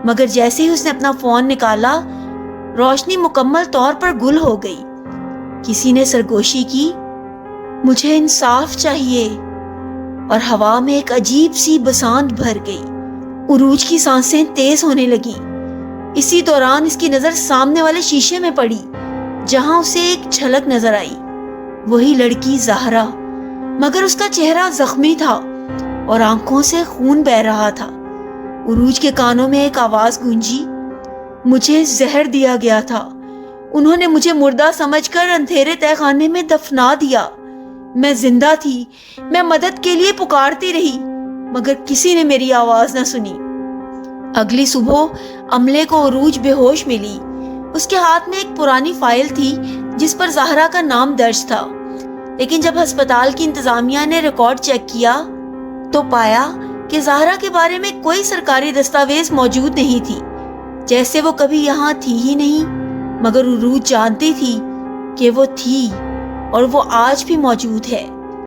مگر جیسے ہی اس نے اپنا فون نکالا روشنی مکمل طور پر گل ہو گئی۔ کسی نے سرگوشی کی، مجھے انصاف چاہیے، اور ہوا میں ایک عجیب سی بسانت بھر گئی۔ عروج کی سانسیں تیز ہونے لگیں۔ اسی دوران اس کی نظر سامنے والے شیشے میں پڑی جہاں اسے ایک جھلک نظر آئی، وہی لڑکی زہرا، مگر اس کا چہرہ زخمی تھا اور آنکھوں سے خون بہہ رہا تھا۔ عروج کے کانوں میں ایک آواز گونجی، مجھے زہر دیا گیا تھا، انہوں نے مجھے مردہ سمجھ کر اندھیرے تہہ خانے میں دفنا دیا۔ میں زندہ تھی، میں مدد کے لیے پکارتی رہی، مگر کسی نے میری آواز نہ سنی۔ اگلی صبح عملے کو عروج بے ہوش ملی۔ اس کے ہاتھ میں ایک پرانی فائل تھی جس پر زہرا کا نام درج تھا، لیکن جب ہسپتال کی انتظامیہ نے ریکارڈ چیک کیا تو پایا کہ زہرا کے بارے میں کوئی سرکاری دستاویز موجود نہیں تھی، جیسے وہ کبھی یہاں تھی ہی نہیں۔ مگر عروج جانتی تھی کہ وہ تھی، اور وہ آج بھی موجود ہے۔